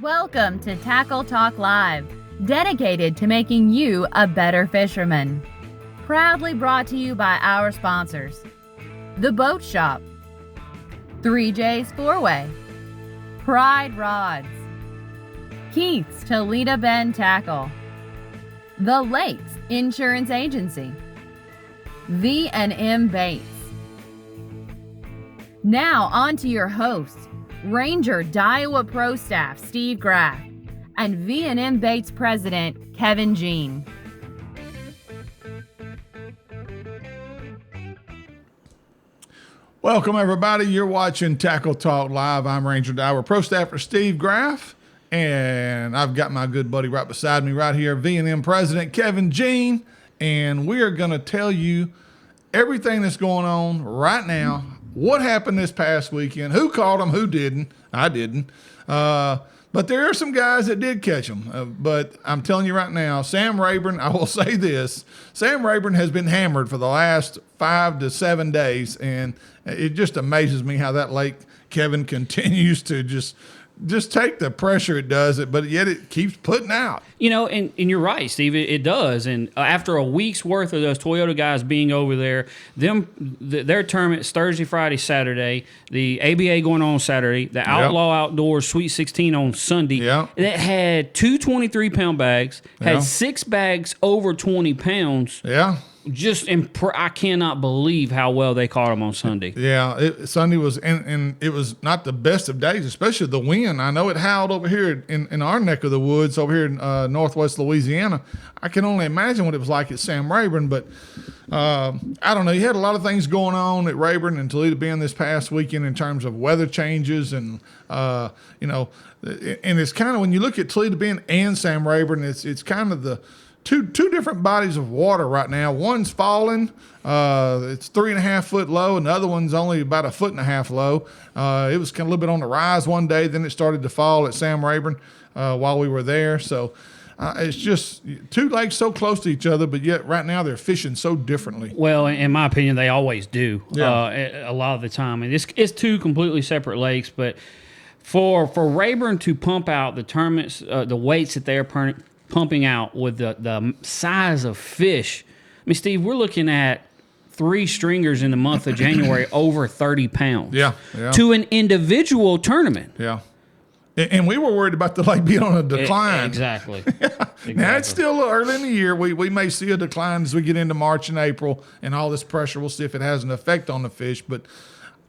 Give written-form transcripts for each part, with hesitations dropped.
Welcome to Tackle Talk Live, dedicated to making you a better fisherman. Proudly brought to you by our sponsors: The Boat Shop, 3J's Four-Way, Pride Rods, Keith's Toledo Bend Tackle, The Lakes Insurance Agency, V&M Baits. Now on to your hosts, Ranger Daiwa Pro Staff Steve Graff and V&M Baits President Kevin Jean. Welcome everybody. You're watching Tackle Talk Live. I'm Ranger Daiwa Pro Staffer Steve Graff, and I've got my good buddy right beside me right here, V&M President Kevin Jean, and we are going to tell you everything that's going on right now. What happened this past weekend? Who caught them? Who didn't? I didn't. But there are some guys that did catch them. But I'm telling you right now, Sam Rayburn, I will say this, Sam Rayburn has been hammered for the last 5 to 7 days, and it just amazes me how that lake, Kevin, continues to just take the pressure it does, but yet it keeps putting out. You know, and you're right, Steve. It does. And after a week's worth of those Toyota guys being over there, their tournament's Thursday, Friday, Saturday. The ABA going on Saturday. The Outlaw Outdoors Sweet 16 on Sunday. Yeah. It had two 23-pound bags. Had 6 bags over 20 pounds. Yeah. I cannot believe how well they caught them on Sunday. Yeah, Sunday was, and it was not the best of days, especially the wind. I know it howled over here in our neck of the woods over here in northwest Louisiana. I can only imagine what it was like at Sam Rayburn, but I don't know. You had a lot of things going on at Rayburn and Toledo Bend this past weekend in terms of weather changes and, and it's kind of, when you look at Toledo Bend and Sam Rayburn, it's kind of the two different bodies of water right now. One's falling. It's 3.5 foot low, and the other one's only about 1.5 foot low. It was kind of a little bit on the rise one day, then it started to fall at Sam Rayburn while we were there. So it's just two lakes so close to each other, but yet right now they're fishing so differently. Well, in my opinion, they always do. Yeah. A lot of the time, and it's two completely separate lakes, but for Rayburn to pump out the tournaments, the weights that they're pumping out with the size of fish. I mean, Steve, we're looking at 3 stringers in the month of January over 30 pounds. Yeah. To an individual tournament. Yeah. And we were worried about the lake being on a decline. Exactly. Exactly. Now, it's still early in the year. We may see a decline as we get into March and April, and all this pressure. We'll see if it has an effect on the fish. But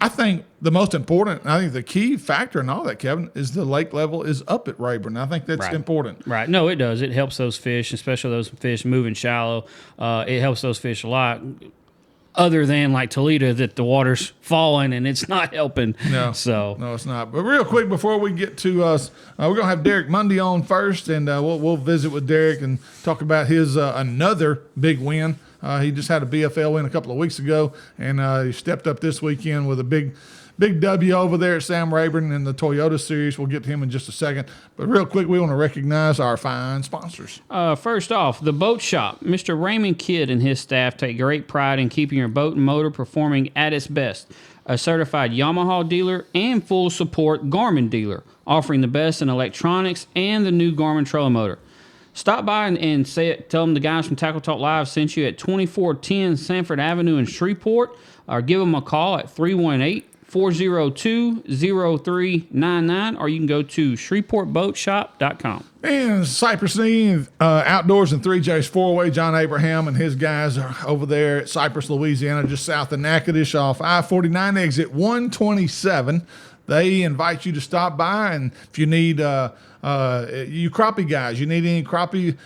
I think the most important, I think the key factor in all that, Kevin, is the lake level is up at Rayburn. I think that's important. Right. No, it does. It helps those fish, especially those fish moving shallow. It helps those fish a lot. Other than like Toledo, that the water's falling and it's not helping. No, it's not. But real quick before we get to us, we're gonna have Derek Mundy on first, and we'll visit with Derek and talk about his another big win. He just had a BFL win a couple of weeks ago, and he stepped up this weekend with a big W over there at Sam Rayburn in the Toyota Series. We'll get to him in just a second. But real quick, we want to recognize our fine sponsors. First off, The Boat Shop. Mr. Raymond Kidd and his staff take great pride in keeping your boat and motor performing at its best. A certified Yamaha dealer and full support Garmin dealer, offering the best in electronics and the new Garmin trolling motor. Stop by and tell them the guys from Tackle Talk Live sent you at 2410 Sanford Avenue in Shreveport, or give them a call at 318-402-0399, or you can go to shreveportboatshop.com. And Cypress Knee Outdoors and 3J's Four-Way, John Abraham and his guys are over there at Cypress, Louisiana, just south of Natchitoches off I-49 exit 127. They invite you to stop by, and if you need you crappie guys, you need any crappie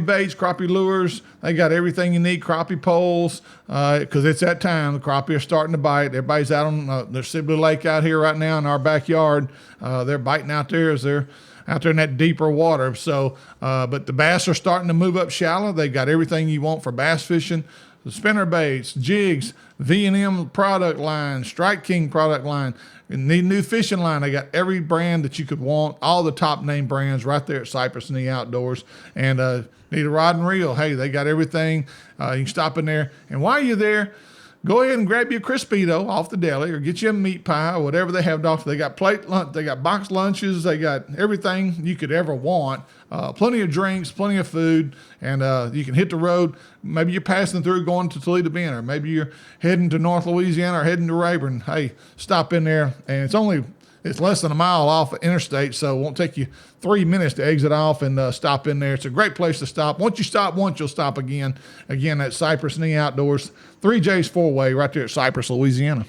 baits, crappie lures, they got everything you need, crappie poles, because it's that time. The crappie are starting to bite. Everybody's out on their Sibley Lake out here right now in our backyard. They're biting out there as they're out there in that deeper water. So, but the bass are starting to move up shallow. They got everything you want for bass fishing. The spinner baits, jigs, V&M product line, Strike King product line. You need a new fishing line. They got every brand that you could want, all the top name brands right there at Cypress Knee Outdoors. And need a rod and reel. Hey, they got everything. You can stop in there. And while you're there, go ahead and grab you a Crispito off the deli or get you a meat pie or whatever they have to offer. They got plate lunch, they got box lunches, they got everything you could ever want. Plenty of drinks, plenty of food, and you can hit the road. Maybe you're passing through going to Toledo Bend, or maybe you're heading to North Louisiana or heading to Rayburn. Hey, stop in there, and it's less than a mile off the interstate, so it won't take you 3 minutes to exit off and stop in there. It's a great place to stop. Once you stop once, you'll stop again. Again, at Cypress Knee Outdoors, 3J's 4-Way right there at Cypress, Louisiana.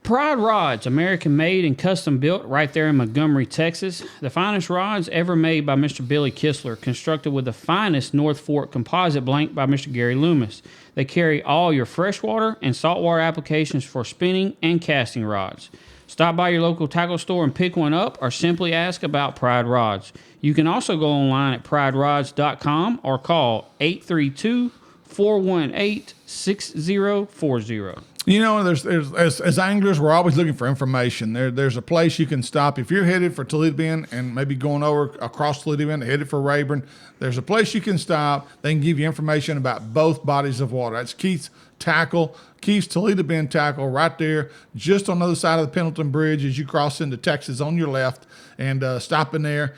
Pride Rods, American-made and custom-built right there in Montgomery, Texas. The finest rods ever made by Mr. Billy Kistler, constructed with the finest North Fork composite blank by Mr. Gary Loomis. They carry all your freshwater and saltwater applications for spinning and casting rods. Stop by your local tackle store and pick one up, or simply ask about Pride Rods. You can also go online at priderods.com or call 832-418-6040. You know, as anglers, we're always looking for information. There's a place you can stop. If you're headed for Toledo Bend and maybe going over across Toledo Bend, headed for Rayburn, there's a place you can stop. They can give you information about both bodies of water. That's Keith's Toledo Bend Tackle right there, just on the other side of the Pendleton Bridge as you cross into Texas on your left, and stop in there.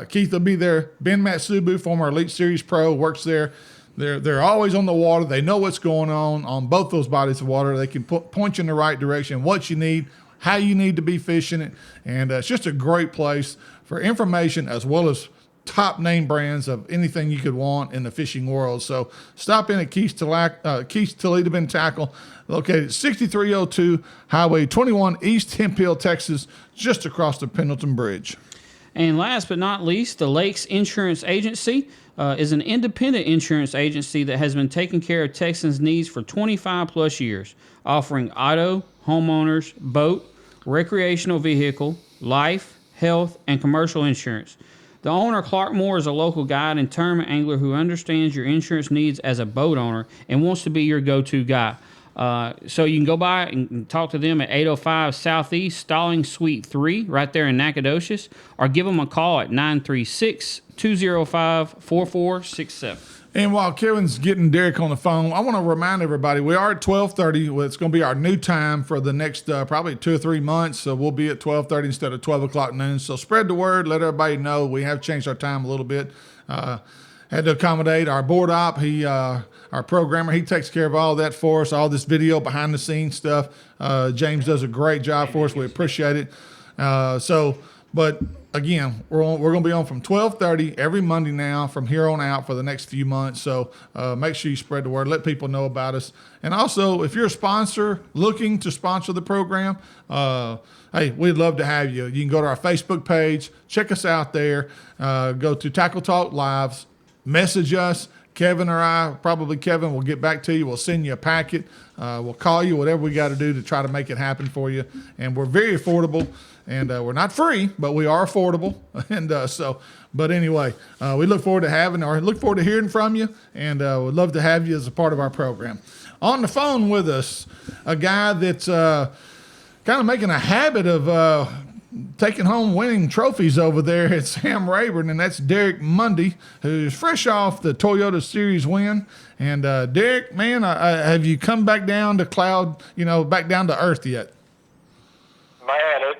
Keith will be there. Ben Matsubu, former Elite Series pro, works there. They're always on the water. They know what's going on both those bodies of water. They can point you in the right direction, what you need, how you need to be fishing it. And it's just a great place for information as well as top name brands of anything you could want in the fishing world. So stop in at Keith's Toledo Bend Tackle, located at 6302 Highway 21 East Hemphill, Texas, just across the Pendleton Bridge. And last but not least, the Lakes Insurance Agency is an independent insurance agency that has been taking care of Texans' needs for 25 plus years, offering auto, homeowners, boat, recreational vehicle, life, health, and commercial insurance. The owner, Clark Moore, is a local guide and tournament angler who understands your insurance needs as a boat owner and wants to be your go-to guy. So you can go by and talk to them at 805 Southeast Stalling Suite 3 right there in Nacogdoches, or give them a call at 936-205-4467. And while Kevin's getting Derek on the phone, I want to remind everybody we are at 12:30. Well, it's going to be our new time for the next probably 2 or 3 months. So we'll be at 12:30 instead of 12 o'clock noon. So spread the word. Let everybody know we have changed our time a little bit. Had to accommodate our board op. Our programmer, he takes care of all that for us, all this video behind the scenes stuff. James does a great job for us. We appreciate it. But again, we're going to be on from 12:30 every Monday now from here on out for the next few months. So make sure you spread the word, let people know about us. And also, if you're a sponsor looking to sponsor the program, hey, we'd love to have you. You can go to our Facebook page, check us out there, go to Tackle Talk Lives, message us. Kevin or I, probably Kevin, will get back to you. We'll send you a packet. We'll call you, whatever we got to do to try to make it happen for you. And we're very affordable. And we're not free, but we are affordable. And but anyway, we look forward to hearing from you. And we'd love to have you as a part of our program. On the phone with us, a guy that's kind of making a habit of taking home winning trophies over there at Sam Rayburn, and that's Derek Mundy, who's fresh off the Toyota Series win. And Derek, man, have you come back down to back down to earth yet? Man, I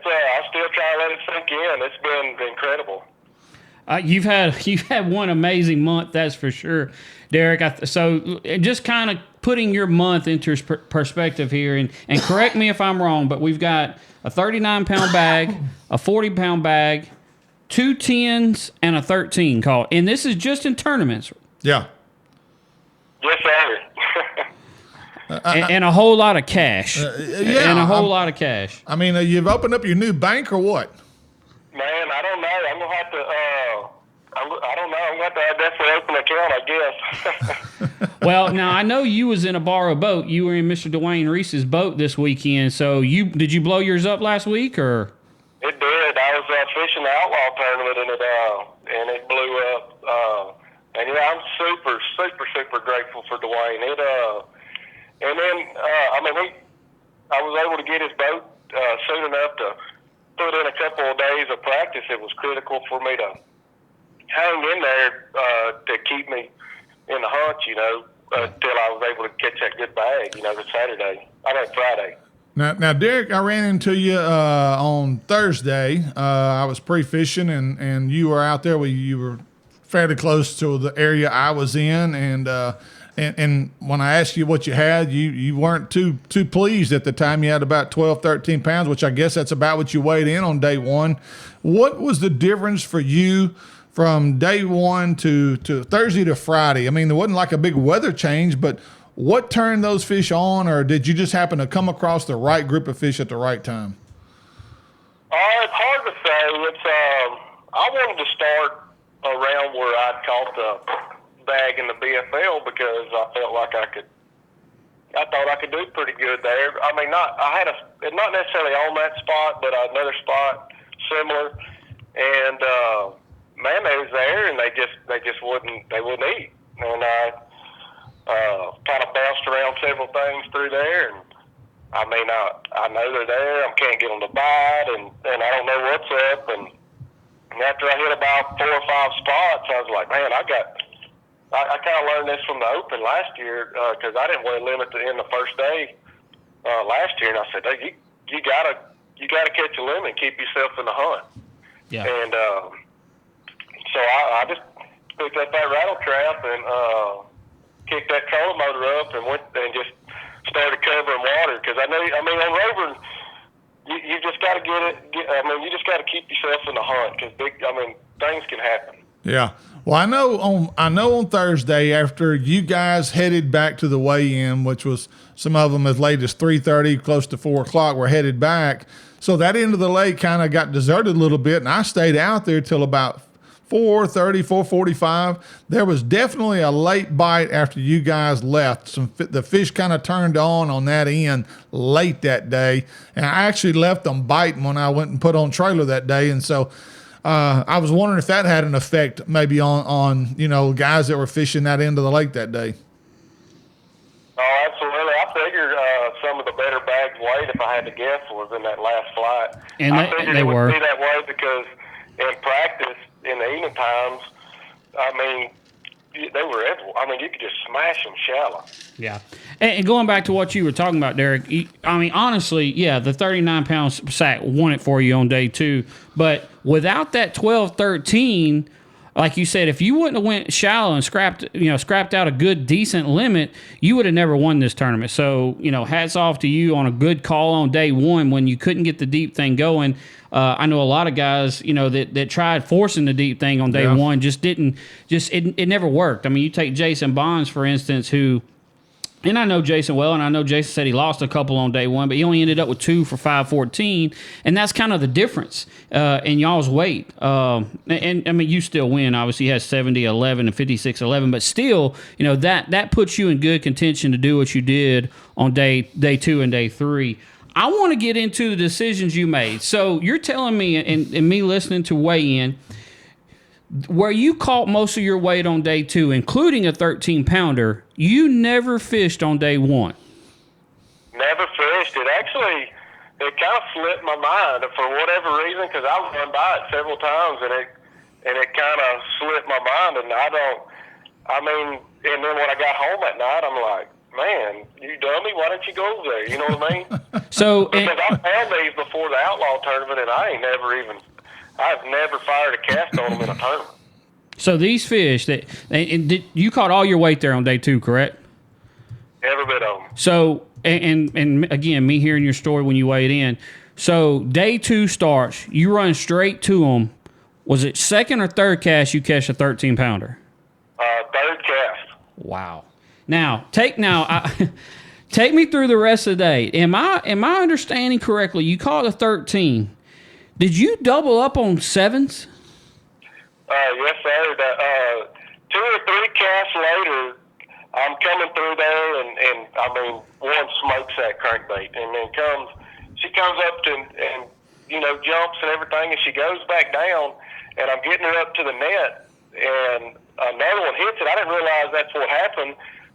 still try to let it sink in. It's been incredible. You've had one amazing month, that's for sure, Derek. So just kind of putting your month into perspective here, and correct me if I'm wrong, but we've got a 39-pound bag, a 40-pound bag, 2 10s, and a 13 call. And this is just in tournaments. Yeah. Yes, sir. And a whole lot of cash. Yeah. And a whole lot of cash. I mean, you've opened up your new bank or what? Man, I don't know. I'm going to have to, I don't know. I'm going to have to definitely open an account, I guess. Well, now, I know you was in a borrowed boat. You were in Mr. Dwayne Reese's boat this weekend. So did you blow yours up last week, or? It did. I was fishing the Outlaw tournament, and it blew up. And, yeah, I'm super, super, super grateful for Dwayne. And then, I was able to get his boat soon enough to put in a couple of days of practice. It was critical for me to hang in there to keep me in the hunt, until I was able to catch that good bag, this Saturday. Friday. Now, Derek, I ran into you on Thursday. I was pre-fishing, and you were out there. You were fairly close to the area I was in, and when I asked you what you had, you weren't too pleased at the time. You had about 12, 13 pounds, which I guess that's about what you weighed in on day one. What was the difference for you from day one to Thursday to Friday? I mean, there wasn't like a big weather change, but what turned those fish on, or did you just happen to come across the right group of fish at the right time? It's hard to say. I wanted to start around where I'd caught the bag in the BFL because I felt like I thought I could do pretty good there. I mean, not necessarily on that spot, but another spot similar. And man, they was there, and they just wouldn't eat. And I kind of bounced around several things through there, and I mean, I know they're there. I can't get them to bite, and I don't know what's up. And after I hit about 4 or 5 spots, I was like, man, I kind of learned this from the Open last year because I didn't weigh limit in the first day last year, and I said, hey, you gotta catch a limit and keep yourself in the hunt. Yeah. And so I just picked up that rattle trap and kicked that trolling motor up and went and just started covering water because I mean on Rayburn you just got to you just got to keep yourself in the hunt because things can happen. Yeah. Well, I know on Thursday after you guys headed back to the weigh-in, which was some of them as late as 3:30, close to 4 o'clock, were headed back. So that end of the lake kind of got deserted a little bit, and I stayed out there till about 4:30, 4:45. There was definitely a late bite after you guys left. The fish kind of turned on that end late that day, and I actually left them biting when I went and put on trailer that day. And so I was wondering if that had an effect maybe on guys that were fishing that end of the lake that day. Oh, absolutely. I figured some of the better bags weighed, if I had to guess, was in that last flight. And I figured they it were. would be that way because in practice, in the evening times, I mean, they were everywhere. I mean, you could just smash them shallow. Yeah. And going back to what you were talking about, Derek, I mean, honestly, yeah, the 39-pound sack won it for you on day 2. But without that 12, 13, like you said, if you wouldn't have went shallow and scrapped out a good, decent limit, you would have never won this tournament. So, hats off to you on a good call on day 1 when you couldn't get the deep thing going. I know a lot of guys, that tried forcing the deep thing on day 1, it never worked. I mean, you take Jason Bonds, for instance, who, and I know Jason well, and I know Jason said he lost a couple on day 1, but he only ended up with 2 for 514, and that's kind of the difference in y'all's weight. And I mean, you still win. Obviously, you had 70-11 and 56-11, but still, that puts you in good contention to do what you did on day 2 and day 3. I want to get into the decisions you made. So you're telling me, and me listening to weigh-in, where you caught most of your weight on day 2, including a 13-pounder, you never fished on day 1. Never fished. It kind of slipped my mind for whatever reason because I run by it several times and it kind of slipped my mind and and then when I got home at night, I'm like, man, you dummy, why didn't you go over there? You know what I mean? Because I found these before the Outlaw tournament, and I've never fired a cast on them in a tournament. So these fish, you caught all your weight there on day 2, correct? Every bit of them. So, and again, me hearing your story when you weighed in. So day 2 starts, you run straight to them. Was it second or third cast you catch a 13-pounder? Third cast. Wow. Now, take me through the rest of the day. Am I understanding correctly? You caught a 13. Did you double up on 7s? Yes, sir. 2 or 3 casts later, I'm coming through there, and I mean, one smokes that crankbait, and then she comes up and jumps and everything, and she goes back down, and I'm getting her up to the net, and another one hits it. I didn't realize that's what happened.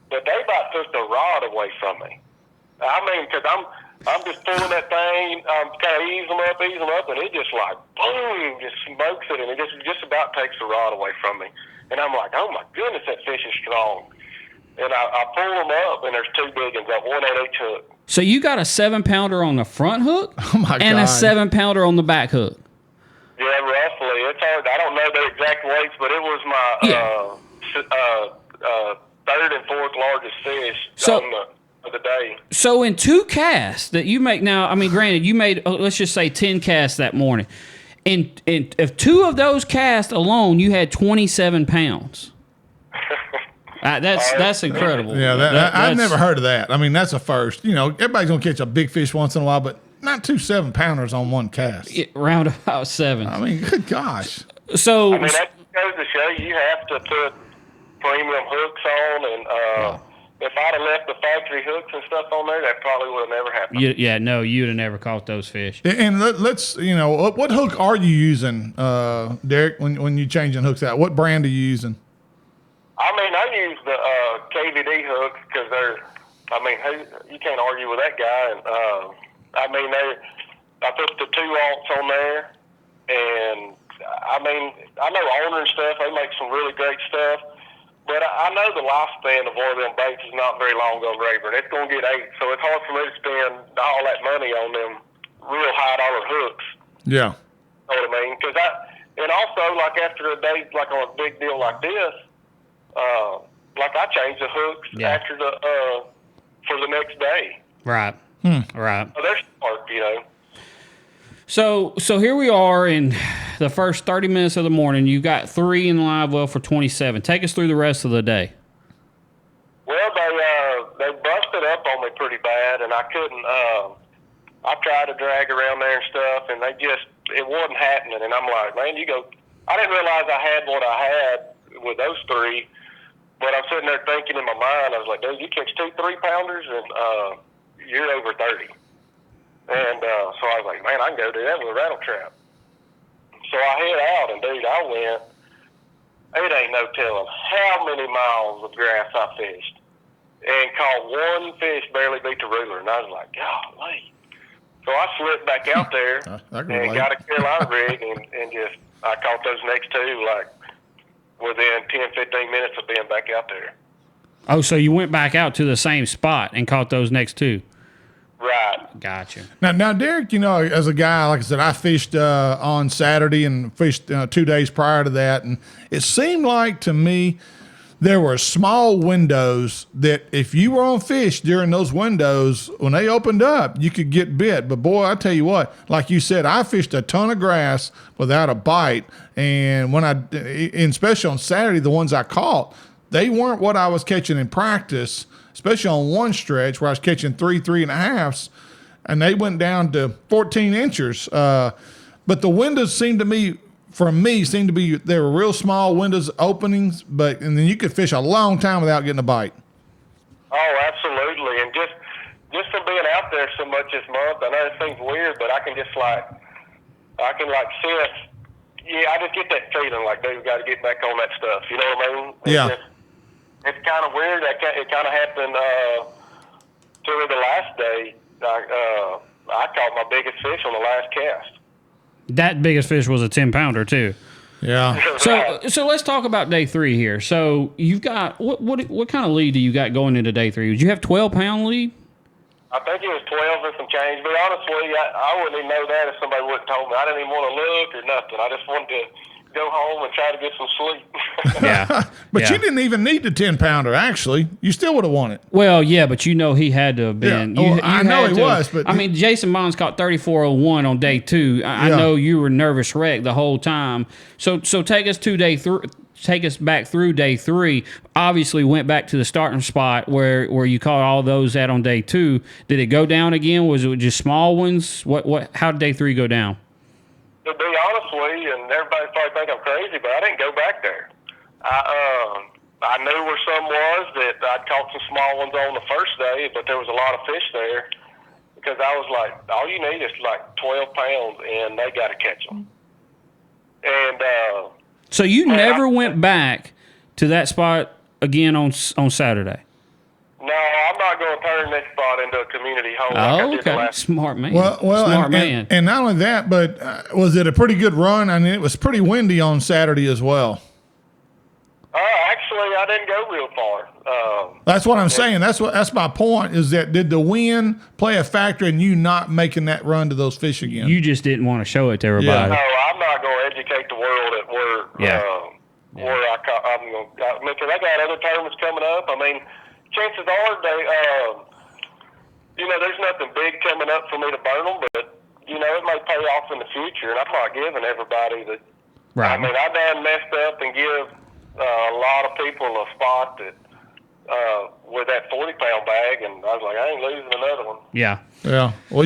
But they about took the rod away from me. I mean, because I'm just pulling that thing, I'm kind of ease them up, and it just like, boom, just smokes it, and it just about takes the rod away from me. And I'm like, oh my goodness, that fish is strong. And I pull them up, and there's 2 big ones, got one at each hook. So you got a 7-pounder on the front hook Oh my and God. a 7-pounder on the back hook. Yeah, roughly. It's hard. I don't know the exact weights, but it was my third and fourth largest fish of the day. So in 2 casts that you make now, I mean, granted, you made, let's just say 10 casts that morning. In if 2 of those casts alone, you had 27 pounds. That's incredible. Yeah, I've never heard of that. I mean, that's a first. You know, everybody's gonna catch a big fish once in a while, but not 2 7-pounders on one cast. Round about 7. I mean, good gosh. So I mean, that goes to show you have to put premium hooks on, and if I'd have left the factory hooks and stuff on there, that probably would have never happened. you'd have never caught those fish. And let's, you know, what hook are you using, Derek, when you're changing hooks out? What brand are you using? I mean, I use the KVD hooks because you can't argue with that guy. And I mean, I put the 2 aunts on there, and I mean, I know Owner and stuff, they make some really great stuff, but I know the lifespan of one of them baits is not very long on Rayburn. It's going to get 8, so it's hard for me to spend all that money on them real high dollar hooks. Yeah. You know what I mean? And also, like after a day, like on a big deal like this, like I change the hooks after for the next day. Right. Right. So they're smart, you know. So here we are in the first 30 minutes of the morning. You got 3 in the live well for 27. Take us through the rest of the day. Well, they busted up on me pretty bad, and I couldn't. I tried to drag around there and stuff, and it wasn't happening. And I'm like, man, I didn't realize I had what I had with those 3, but I'm sitting there thinking in my mind, I was like, dude, you catch 2 3-pounders, and you're over 30. And so I was like, man, I can go do that with a rattle trap. So I head out, and dude, I went. It ain't no telling how many miles of grass I fished, and caught one fish barely beat the ruler, and I was like, golly. So I slipped back out there and got a Carolina rig, and just I caught those next 2 like within 10, 15 minutes of being back out there. Oh, so you went back out to the same spot and caught those next 2. Right. Gotcha. Now, Derek, you know, as a guy, like I said, I fished on Saturday and fished 2 days prior to that, and it seemed like to me there were small windows that if you were on fish during those windows, when they opened up, you could get bit. But boy, I tell you what, like you said, I fished a ton of grass without a bite, and especially on Saturday, the ones I caught, they weren't what I was catching in practice. Especially on one stretch where I was catching 3 3.5s, and they went down to 14 inches. But the windows seemed to me, they were real small windows openings, and then you could fish a long time without getting a bite. Oh, absolutely. And just from being out there so much this month, I know it seems weird, but I can sense, I just get that feeling like, dude, we got to get back on that stuff. You know what I mean? Yeah. It's kind of weird. It kind of happened to me the last day. I caught my biggest fish on the last cast. That biggest fish was a 10-pounder too. Yeah. So let's talk about day 3 here. So you've got what kind of lead do you got going into day 3? Did you have 12-pound lead? I think it was 12 and some change. But honestly, I wouldn't even know that if somebody wouldn't told me. I didn't even want to look or nothing. I just wanted to go home and try to get some sleep. Yeah. But you didn't even need the 10-pounder, actually. You still would have won it. Well, yeah, but you know he had to have been. Yeah. I know he was, but... I mean, Jason Bonds caught 34.01 on day 2. I know you were nervous wreck the whole time. So take us to day 3. Take us back through day 3. Obviously went back to the starting spot where you caught all those at on day 2. Did it go down again? Was it just small ones? How did day 3 go down? To be honest with you, and everybody probably think I'm crazy, but I didn't go back there. I knew where some was that I'd caught some small ones on the first day, but there was a lot of fish there because I was like, all you need is like 12 pounds, and they got to catch them. And so you never went back to that spot again on Saturday? No, I'm not going to turn this spot into a community hole. Oh, okay. Smart man. Well, Smart man. And not only that, but was it a pretty good run? I mean, it was pretty windy on Saturday as well. Actually, actually, I didn't go real far. That's what I'm saying. That's my point. Is that did the wind play a factor in you not making that run to those fish again? You just didn't want to show it to everybody. No, I'm not going to educate the world at work. Where I'm going. Because I got other tournaments coming up. I mean, chances are there's nothing big coming up for me to burn them, but it may pay off in the future, and I'm not giving everybody the. Right. I mean, I done messed up and give a lot of people a spot that with that 40-pound bag, and I was like, I ain't losing another one. Yeah. Yeah. Well,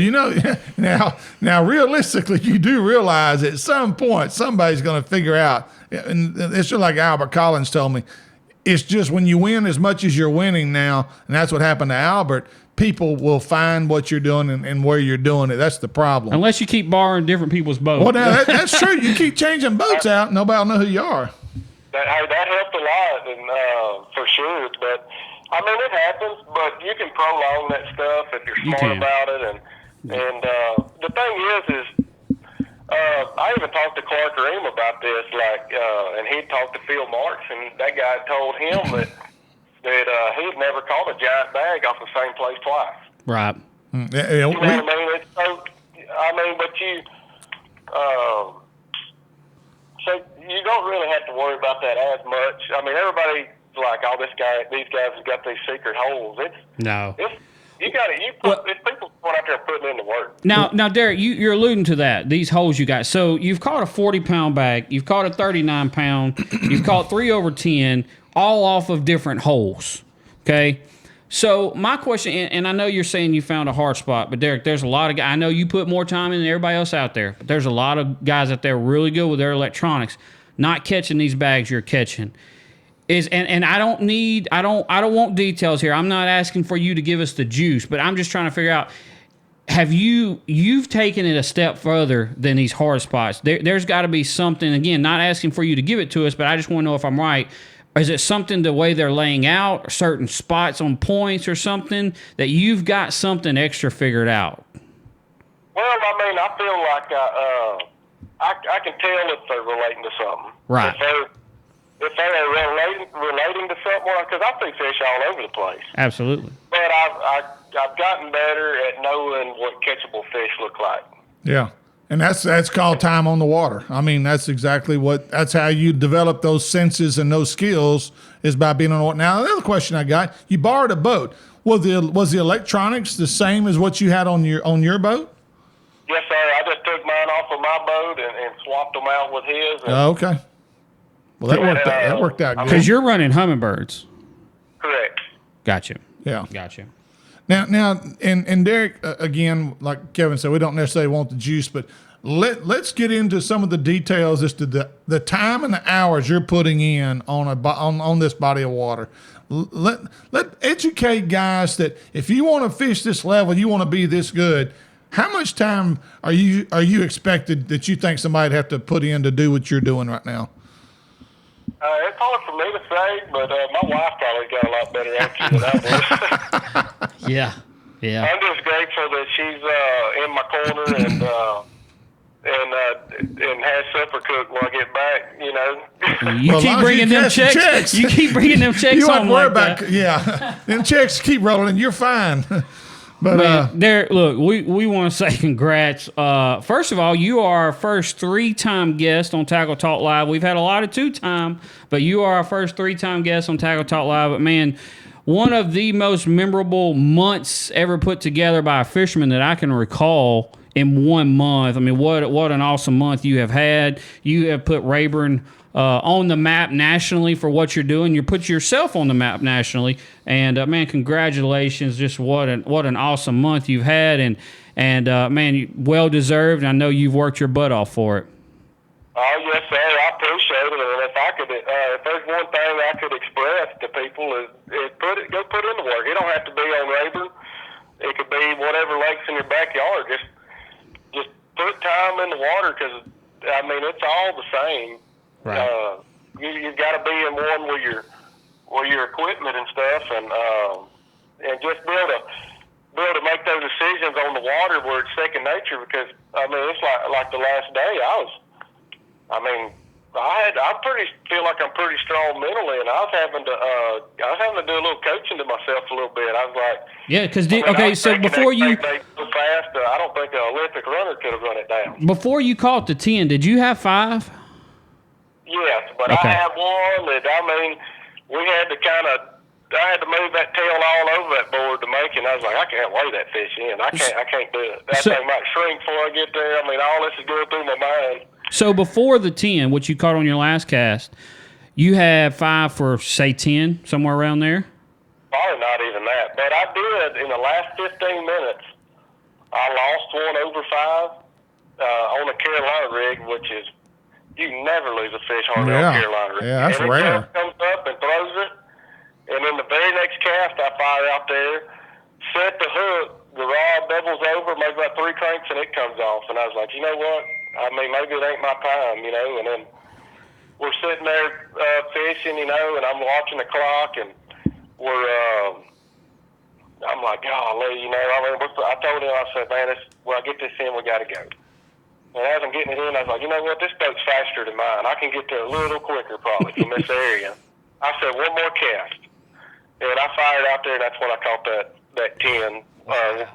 now realistically, you do realize at some point somebody's going to figure out, and it's just like Albert Collins told me, it's just when you win as much as you're winning now, and that's what happened to Albert, people will find what you're doing and where you're doing it. That's the problem. Unless you keep borrowing different people's boats. Well, now that's true. You keep changing boats out, nobody will know who you are. That helped a lot, and for sure. But I mean, it happens. But you can prolong that stuff if you're smart about it. And the thing is I even talked to Clark Ream about this, and he talked to Phil Marks, and that guy told him that he'd never caught a giant bag off the same place twice. Right. Yeah, you know what I mean? It's so. I mean, but you. So you don't really have to worry about that as much. I mean, everybody like, oh, these guys have got these secret holes. It's people going out there putting in the work. Now, Derek, you're alluding to that, these holes you got. So you've caught a 40-pound bag, you've caught a 39-pound, you've caught 3 over 10, all off of different holes. Okay. So my question, and I know you're saying you found a hard spot, but Derek, there's a lot of guys. I know you put more time in than everybody else out there, but there's a lot of guys out there really good with their electronics, not catching these bags you're catching. And I don't want details here. I'm not asking for you to give us the juice, but I'm just trying to figure out, you've taken it a step further than these hard spots. There's got to be something, again, not asking for you to give it to us, but I just want to know if I'm right. Is it something the way they're laying out, or certain spots on points or something, that you've got something extra figured out? Well, I mean, I feel like I can tell if they're relating to something. Right. If they're relating to something, because I see fish all over the place. Absolutely. But I've gotten better at knowing what catchable fish look like. Yeah. And that's called time on the water. I mean, that's how you develop those senses and those skills, is by being on the water. Now, another question I got, you borrowed a boat. Was the electronics the same as what you had on your boat? Yes, sir. I just took mine off of my boat and swapped them out with his. Okay. Well, that worked out good. Because you're running Humminbirds. Correct. Gotcha. Yeah. Gotcha. Now, and Derek, again, like Kevin said, we don't necessarily want the juice, but let's get into some of the details as to the time and the hours you're putting in on this body of water. Let educate guys that if you want to fish this level, you want to be this good. How much time are you expected that you think somebody'd have to put in to do what you're doing right now? It's hard for me to say, but my wife probably got a lot better attitude than I do. Yeah. I'm just grateful that she's in my corner and has supper cooked when I get back. You know. You keep bringing them checks. You keep bringing them checks. You on worry like about yeah. Them checks keep rolling, and you're fine. But man, Derek, look, we want to say congrats. First of all, you are our first 3-time guest on Tackle Talk Live. We've had a lot of 2-time, but you are our first 3-time guest on Tackle Talk Live. But man, one of the most memorable months ever put together by a fisherman that I can recall in 1 month. I mean, what an awesome month you have had. You have put Rayburn on the map nationally for what you're doing. You put yourself on the map nationally, and man, congratulations! Just what an awesome month you've had, and man, well deserved. I know you've worked your butt off for it. Oh yes, sir. I appreciate it. And if there's one thing I could express to people is go put in the work. It don't have to be on Rayburn. It could be whatever lake's in your backyard. Just put time in the water, because I mean it's all the same. Right. You've got to be in one with your equipment and stuff, and just be able to make those decisions on the water where it's second nature. Because I mean, it's like the last day feel like I'm pretty strong mentally, and I was having to do a little coaching to myself a little bit. I was like, Yeah, because I was so thinking before you they so fast, I don't think an Olympic runner could have run it down. before you caught the 10, did you have 5? Yes, but Okay. I had one that we had to I had to move that tail all over that board to make it. And I was like, I can't weigh that fish in. I can't do it. That thing might shrink before I get there. All this is going through my mind. So before the 10, which you caught on your last cast, you had 5 for, say, 10, somewhere around there? Probably not even that. But I did, in the last 15 minutes, I lost one over 5 on a Carolina rig, which is, you never lose a fish hardly on a Carolina rig. Yeah, that's and rare. It comes up and throws it, and then the very next cast I fire out there, set the hook, the rod doubles over, maybe about 3 cranks, and it comes off. And I was like, you know what? Maybe it ain't my time, and then we're sitting there fishing, and I'm watching the clock, and I'm like, golly, I told him, I said, man, when I get this in, we got to go. And as I'm getting it in, I was like, you know what, this boat's faster than mine. I can get there a little quicker probably from this area. I said, one more cast. And I fired out there, and that's when I caught that 10 and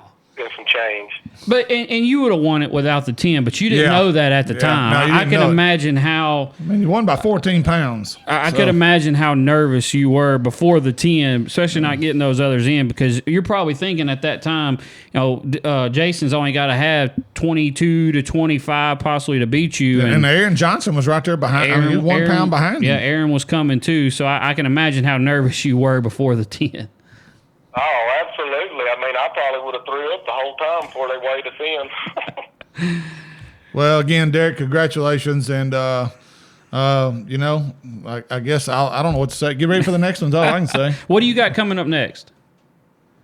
some change. But and you would have won it without the 10, but you didn't know that at the time. No, you I didn't can know it. imagine how You won by 14 pounds. I could imagine how nervous you were before the 10, especially not getting those others in, because you're probably thinking at that time, Jason's only got to have 22 to 25 possibly to beat you. And Aaron Johnson was right there behind. He was 1 pound behind you. Yeah, Aaron was coming too, so I can imagine how nervous you were before the 10. Oh, absolutely. I probably would have threw up the whole time before they weighed us in. Well, again, Derek, congratulations. And, I guess I don't know what to say. Get ready for the next one. That's all I can say. What do you got coming up next?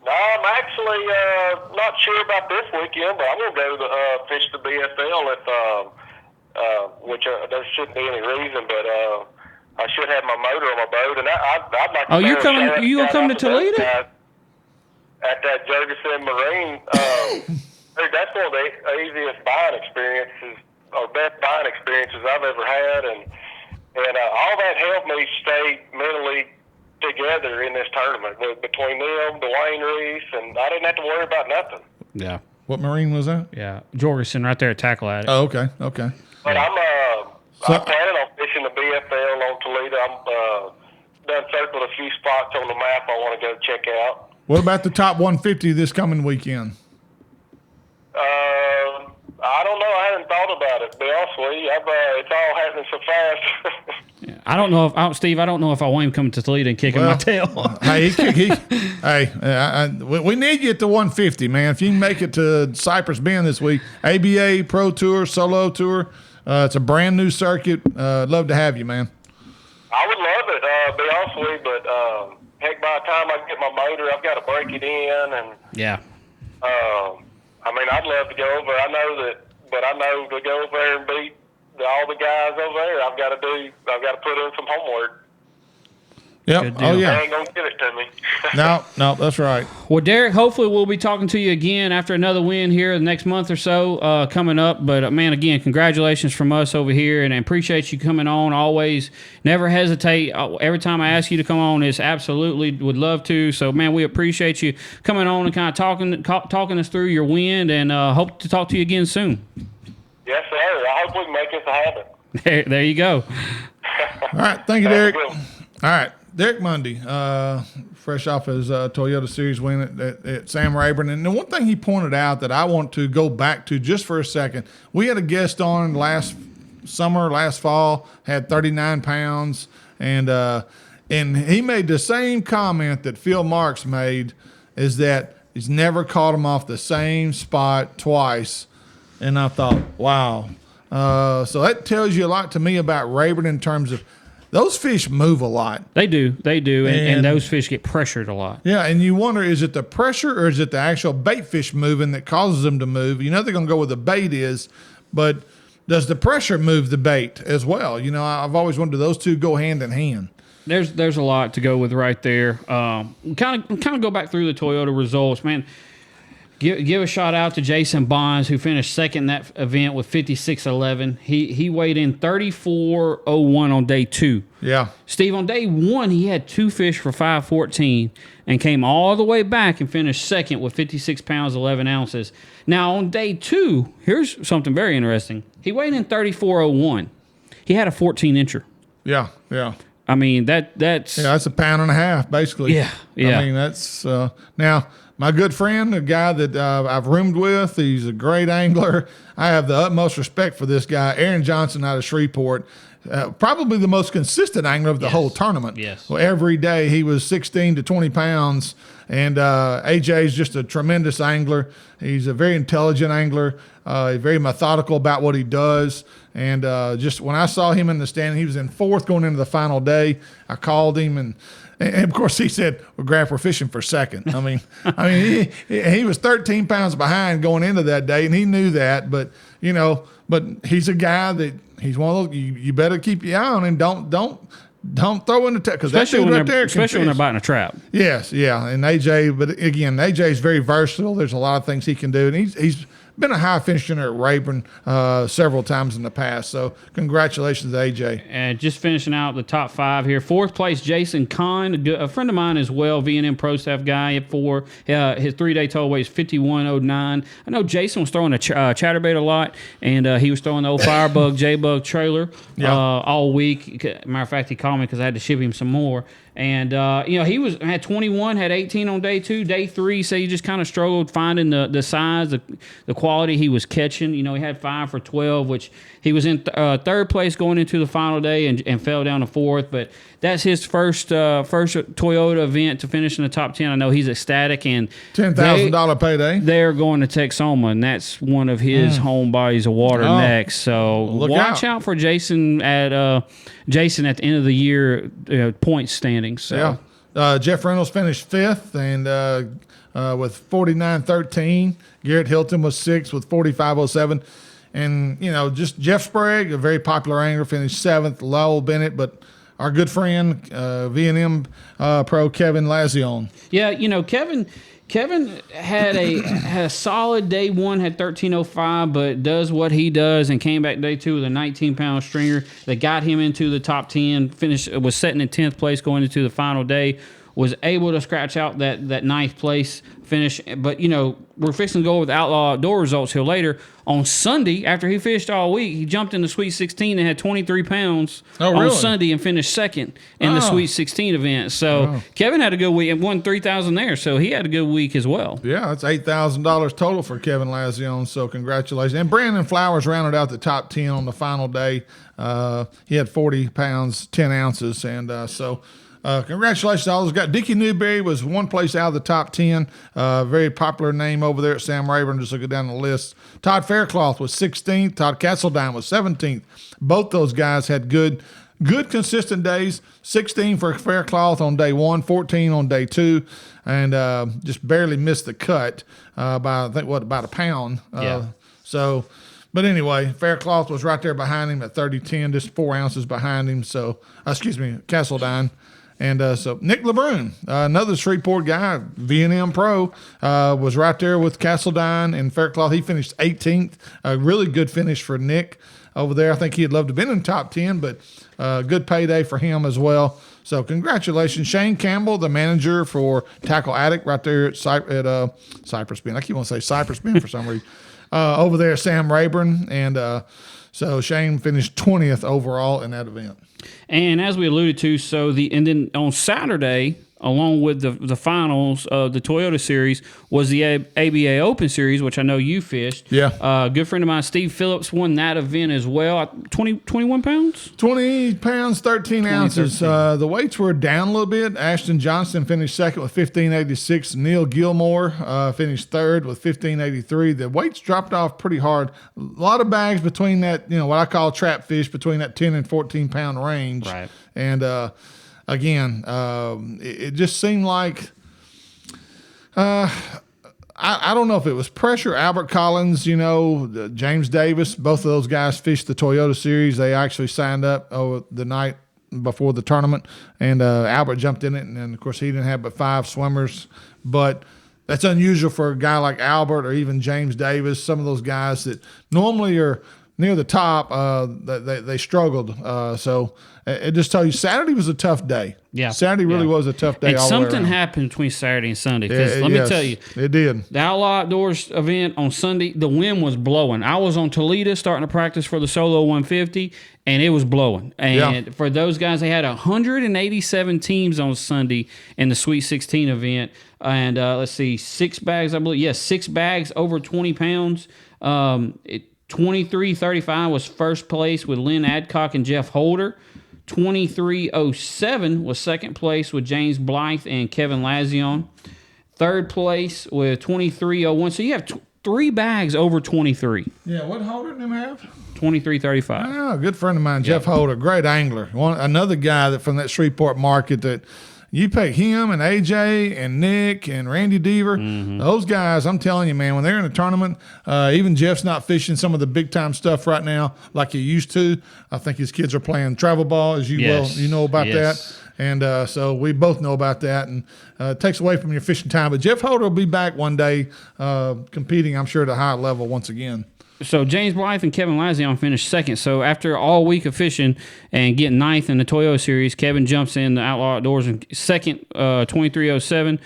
No, I'm actually not sure about this weekend, but I'm going to go to fish the BFL which there shouldn't be any reason, but I should have my motor on my boat. And I'd like to Oh, you're coming? You gonna come to Toledo? At that Jurgensen Marine, that's one of the easiest buying experiences, or best buying experiences I've ever had, and all that helped me stay mentally together in this tournament. Between them, Dwayne Reese, and I didn't have to worry about nothing. Yeah. What Marine was that? Yeah, Jorgensen right there at Tackle Addict. Oh, okay. But I'm planning on fishing the BFL on Toledo. I'm done circled a few spots on the map I want to go check out. What about the top 150 this coming weekend? I don't know. I hadn't thought about it, to be honest with you. It's all happening so fast. I don't know Steve, I don't know if I want him coming to Toledo and kicking my tail. We need you at the 150, man. If you can make it to Cypress Bend this week, ABA Pro Tour, Solo Tour, it's a brand new circuit. Love to have you, man. I would love it, to be honest with you, but heck, by the time I get my motor, I've got to break it in, and Yeah. I'd love to go over. I know to go over there and beat all the guys over there, I've got to put in some homework. Yep. Oh, They yeah. ain't gonna give it to me. No, that's right. Well, Derek, hopefully we'll be talking to you again after another win here the next month or so coming up. But, man, again, congratulations from us over here, and I appreciate you coming on always. Never hesitate. Every time I ask you to come on, it's absolutely would love to. So, man, we appreciate you coming on and kind of talking us through your win, and hope to talk to you again soon. Yes, sir. I hope we can make this a habit. There you go. All right. Thank you, Derek. Good. All right. Derek Mundy, fresh off his Toyota Series win at Sam Rayburn. And the one thing he pointed out that I want to go back to just for a second, we had a guest on last fall, had 39 pounds, and he made the same comment that Phil Marks made, is that he's never caught him off the same spot twice. And I thought, wow. So that tells you a lot to me about Rayburn in terms of those fish move a lot. They do. And those fish get pressured a lot. Yeah, and you wonder, is it the pressure or is it the actual bait fish moving that causes them to move? You know they're going to go where the bait is, but does the pressure move the bait as well? I've always wondered, do those two go hand in hand? There's a lot to go with right there. Kind of go back through the Toyota results, man. Give a shout out to Jason Bonds, who finished second in that event with 56.11. He weighed in 34.01 on day 2. Yeah. Steve, on day 1, he had 2 fish for 5.14 and came all the way back and finished second with 56 pounds, 11 ounces. Now, on day 2, here's something very interesting. He weighed in 34.01. He had a 14-incher. Yeah, yeah. I mean, that's... Yeah, that's a pound and a half, basically. Yeah, yeah. I mean, that's... now, my good friend, a guy that I've roomed with, he's a great angler. I have the utmost respect for this guy, Aaron Johnson out of Shreveport. Probably the most consistent angler of the whole tournament. Yes. Well, every day he was 16 to 20 pounds. And AJ is just a tremendous angler. He's a very intelligent angler, very methodical about what he does. And just when I saw him in the stand, he was in 4th going into the final day. I called him, and of course he said, "Well, Graf, we're fishing for second." I mean, he was 13 pounds behind going into that day, and he knew that. But but he's a guy that he's one of those you better keep your eye on him. Don't throw in the because that dude right there, especially when they're biting a trap. Yes, yeah, and AJ. But again, AJ is very versatile. There's a lot of things he can do, and he's been a high finisher at Rayburn several times in the past. So congratulations to AJ. And just finishing out the top 5 here. 4th place, Jason Kahn, a friend of mine as well, V&M Pro Staff guy at 4. His 3-day total weight is 51.09. I know Jason was throwing a chatterbait a lot, and he was throwing the old Firebug, J-Bug trailer all week. Matter of fact, he called me because I had to ship him some more. And, he had 21, had 18 on day 2. Day 3, so he just kind of struggled finding the size, the quality he was catching. He had 5 for 12, which he was in 3rd place going into the final day and fell down to 4th. But that's his first Toyota event to finish in the top 10. I know he's ecstatic. And $10,000 payday. They're going to Texoma, and that's one of his home bodies of water next. So watch out for Jason at the end of the year point standings. So. Yeah. Jeff Reynolds finished 5th and with 49.13. Garrett Hilton was 6th with 45.07. And, just Jeff Sprague, a very popular angler, finished 7th. Lowell Bennett, but our good friend, V&M pro Kevin Lazion. Yeah, Kevin had a solid day 1, had 13.05, but does what he does and came back day 2 with a 19-pound stringer that got him into the top 10, was sitting in 10th place going into the final day, was able to scratch out that 9th place finish. But, we're fixing to go over the Outlaw Outdoor results here later. On Sunday, after he fished all week, he jumped in the Sweet 16 and had 23 pounds on Sunday and finished second in the Sweet 16 event. So Kevin had a good week and won $3,000 there. So he had a good week as well. Yeah, that's $8,000 total for Kevin Lazion. So congratulations. And Brandon Flowers rounded out the top 10 on the final day. He had 40 pounds, 10 ounces. And congratulations to all those guys. Dickie Newberry was 1 place out of the top 10. Very popular name over there at Sam Rayburn. Just looking down the list. Todd Faircloth was 16th. Todd Castledine was 17th. Both those guys had good consistent days. 16 for Faircloth on day 1, 14 on day 2, and just barely missed the cut by about a pound. So, but anyway, Faircloth was right there behind him at 30-10, just 4 ounces behind him. So, Castledine. And so Nick LeBrun, another Shreveport guy, V&M Pro, was right there with Castledine and Faircloth. He finished 18th. A really good finish for Nick over there. I think he'd love to have been in the top 10, but good payday for him as well. So congratulations. Shane Campbell, the manager for Tackle Addict right there at Cypress Bend. I keep on saying Cypress Bend for some reason. Over there at Sam Rayburn. And so Shane finished 20th overall in that event. And as we alluded to, and then on Saturday, along with the finals of the Toyota Series, was the ABA Open Series, which I know you fished. Yeah. Good friend of mine, Steve Phillips, won that event as well. 21 pounds? 20 pounds, 13 ounces. The weights were down a little bit. Ashton Johnson finished second with 15.86. Neil Gilmore finished third with 15.83. The weights dropped off pretty hard. A lot of bags between that, what I call trap fish, between that 10 and 14 pound range. Right. And, again, it just seemed like I don't know if it was pressure. Albert Collins, James Davis, both of those guys fished the Toyota Series. They actually signed up the night before the tournament, and Albert jumped in it, and of course he didn't have but 5 swimmers. But That's unusual for a guy like Albert or even James Davis. Some of those guys that normally are near the top, they struggled. So it just tells you Saturday was a tough day. Yeah. Saturday really was a tough day. And all the way something around. happened between Saturday and Sunday. Because let me tell you, it did. the Outlaw Outdoors event on Sunday, the wind was blowing. I was on Toledo starting to practice for the Solo 150, and it was blowing. And for those guys, they had 187 teams on Sunday in the Sweet 16 event. And let's see, 6 bags, I believe. Yes, 6 bags over 20 pounds. 23:35 was first place with Lynn Adcock and Jeff Holder. 23:07 was second place with James Blythe and Kevin Lazion. Third place with 23:01. So you have 3 bags over 23. Yeah, what Holder did him have? 23:35. Oh, good friend of mine, Jeff Holder, great angler. Another guy that from that Shreveport market that you pick him and AJ and Nick and Randy Deaver. Those guys, I'm telling you, man, when they're in a tournament, even Jeff's not fishing some of the big time stuff right now like he used to. I think his kids are playing travel ball, as you know about that. And so we both know about that, and it takes away from your fishing time. But Jeff Holder will be back one day competing, I'm sure, at a high level once again. So James Blythe and Kevin Lazion finished second. So after all week of fishing and getting ninth in the Toyota Series, Kevin jumps in the Outlaw Outdoors in second, 23:07.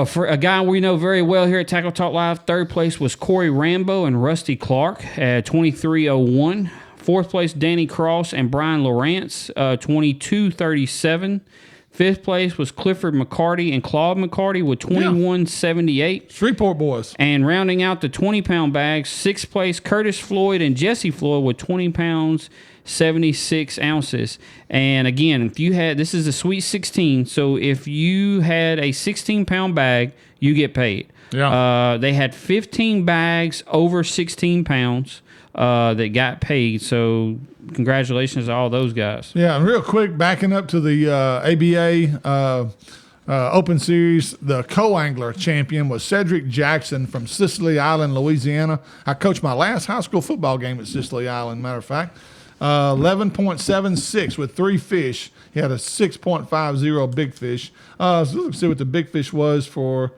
For a guy we know very well here at Tackle Talk Live, third place was Corey Rambo and Rusty Clark at 23:01. Fourth place, Danny Cross and Brian Lawrence, 22:37. Fifth place was Clifford McCarty and Claude McCarty with 21:78. Shreveport boys. And rounding out the 20-pound bags, sixth place, Curtis Floyd and Jesse Floyd with 20 pounds, 76 ounces. And again, if you had, this is a Sweet 16, so if you had a 16-pound bag, you get paid. Yeah. They had 15 bags over 16 pounds that got paid, so congratulations to all those guys. Yeah, and real quick, backing up to the ABA Open Series, the co-angler champion was Cedric Jackson from Sicily Island, Louisiana. I coached my last high school football game at Sicily Island, matter of fact. 11.76 with 3 fish. He had a 6.50 big fish. So let's see what the big fish was for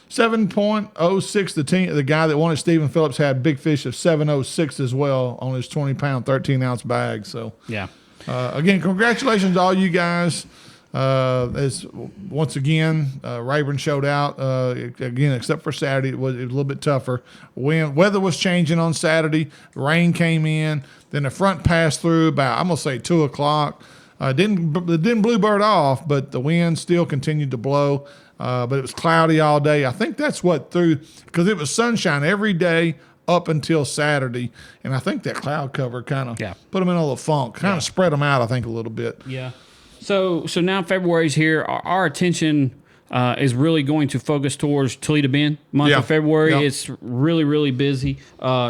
7.06. The guy that won it, Stephen Phillips, had big fish of 7.06 as well on his 20-pound, 13-ounce bag. So, yeah. Again, congratulations to all you guys. As once again, Rayburn showed out. Again, except for Saturday, it was a little bit tougher. Weather was changing on Saturday. Rain came in. Then the front passed through about, I'm gonna say 2 o'clock. It didn't bluebird off, but the wind still continued to blow. But it was cloudy all day. I think that's what because it was sunshine every day up until Saturday, and I think that cloud cover kind of put them in a little funk, kind of spread them out, I think, a little bit. Yeah. So now February's here. Our attention is really going to focus towards Toledo Bend month of February. Yep. It's really, really busy.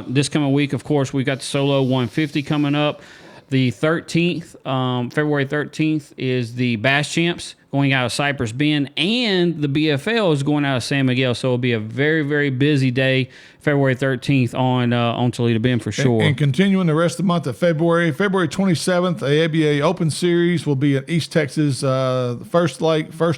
This coming week, of course, we've got the Solo 150 coming up. The 13th, February 13th, is the Bass Champs going out of Cypress Bend, and the BFL is going out of San Miguel. So it'll be a very, very busy day, February 13th on Toledo Bend for sure. And continuing the rest of the month of February 27th, the ABA Open Series will be at East Texas, first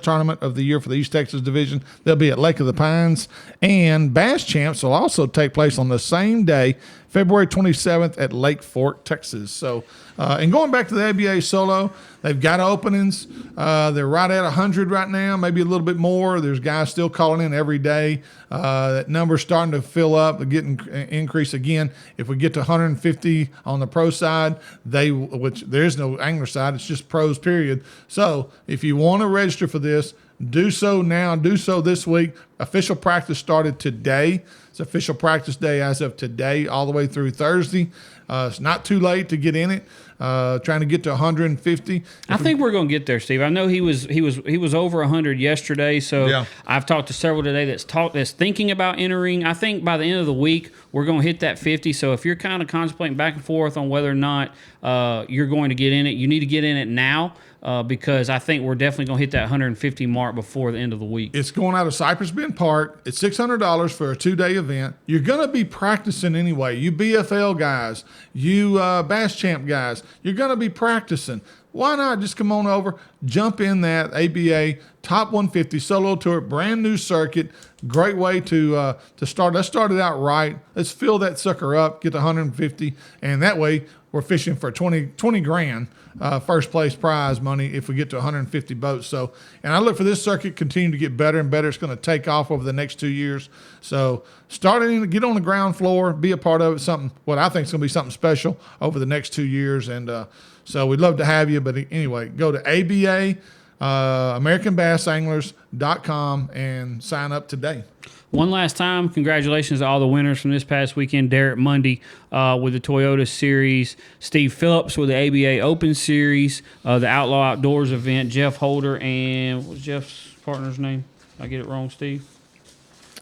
tournament of the year for the East Texas division. They'll be at Lake of the Pines, and Bass Champs will also take place on the same day, February 27th at Lake Fork, Texas. So, and going back to the ABA Solo, they've got openings. They're right at 100 right now, maybe a little bit more. There's guys still calling in every day. That number's starting to fill up, getting increase again. If we get to 150 on the pro side, which there is no angler side, it's just pros, period. So if you want to register for this, do so now. Do so this week. Official practice started today. It's official practice day as of today, all the way through Thursday. It's not too late to get in it. Trying to get to 150. I think we're going to get there, Steve. I know he was over 100 yesterday, so I've talked to several today that's thinking about entering. I think by the end of the week we're going to hit that 50. So if you're kind of contemplating back and forth on whether or not you're going to get in it, you need to get in it now. Because I think we're definitely going to hit that 150 mark before the end of the week. It's going out of Cypress Bend Park. It's $600 for a 2-day event. You're going to be practicing anyway. You BFL guys, you Bass Champ guys, You're going to be practicing. Why not just come on over, jump in that ABA Top 150 Solo Tour, brand new circuit. Great way to start. Let's start it out right. Let's fill that sucker up, get to 150, and that way we're fishing for 20 grand first place prize money if we get to 150 boats. So, and I look for this circuit continue to get better and better. It's going to take off over the next 2 years. So get on the ground floor, be a part of it. What I think is going to be something special over the next 2 years. And so we'd love to have you. But anyway, go to ABA, AmericanBassAnglers.com and sign up today. One last time, congratulations to all the winners from this past weekend. Derek Mundy with the Toyota Series, Steve Phillips with the ABA Open Series, the Outlaw Outdoors event, Jeff Holder, and what was Jeff's partner's name? Did I get it wrong, Steve?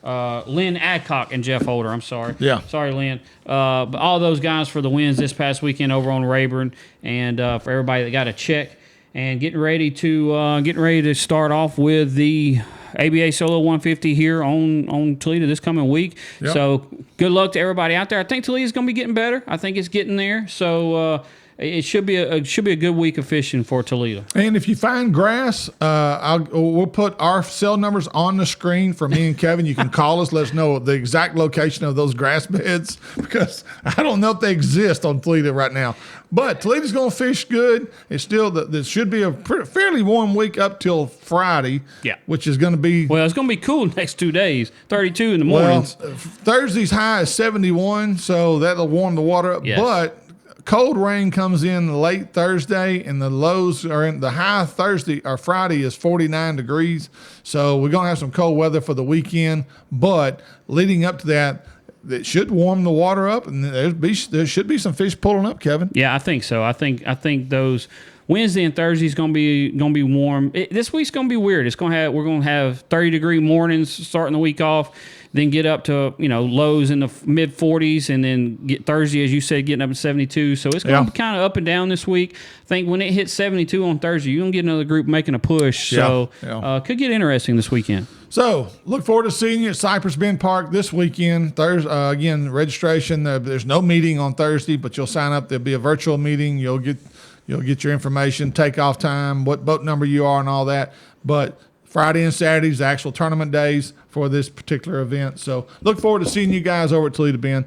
Lynn Adcock and Jeff Holder. I'm sorry. Yeah. Sorry, Lynn. But all those guys for the wins this past weekend over on Rayburn, and for everybody that got a check, and getting ready to start off with the ABA Solo 150 here on Toledo this coming week. Yep. So good luck to everybody out there. I think Toledo's going to be getting better. I think it's getting there. So it should be a good week of fishing for Toledo. And if you find grass, we'll put our cell numbers on the screen for me and Kevin. You can call us, let us know the exact location of those grass beds, because I don't know if they exist on Toledo right now. But Toledo's going to fish good. It's still this should be a fairly warm week up till Friday. Yeah. Which is going to be it's going to be cool the next 2 days. 32 in the mornings. Thursday's high is 71, so that'll warm the water up. Yes. But cold rain comes in late Thursday, and the lows are in the high Thursday or Friday is 49 degrees. So we're going to have some cold weather for the weekend. But leading up to that, it should warm the water up, and there should be some fish pulling up, Kevin. Yeah, I think so. I think those Wednesday and Thursday is going to be warm. This week's going to be weird. We're going to have 30-degree mornings starting the week off, then get up to lows in the mid 40s, and then get Thursday, as you said, getting up to 72. So it's going to be kind of up and down this week. I think when it hits 72 on Thursday, you're going to get another group making a push. So could get interesting this weekend. So look forward to seeing you at Cypress Bend Park this weekend. Thursday, again, registration. There's no meeting on Thursday, but you'll sign up. There'll be a virtual meeting. You'll get your information, takeoff time, what boat number you are, and all that. But Friday and Saturday's the actual tournament days for this particular event. So look forward to seeing you guys over at Toledo Bend.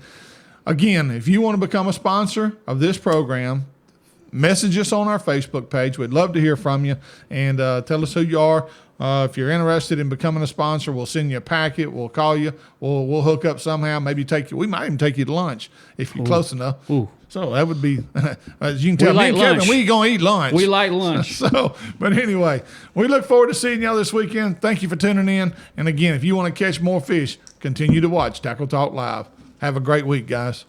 Again, if you want to become a sponsor of this program, message us on our Facebook page. We'd love to hear from you, and tell us who you are. If you're interested in becoming a sponsor, we'll send you a packet. We'll call you. We'll hook up somehow. Maybe we might even take you to lunch if you're close enough. Ooh. So that would be, as you can tell, me and Kevin, we gonna eat lunch. We like lunch. But anyway, we look forward to seeing y'all this weekend. Thank you for tuning in. And again, if you want to catch more fish, continue to watch Tackle Talk Live. Have a great week, guys.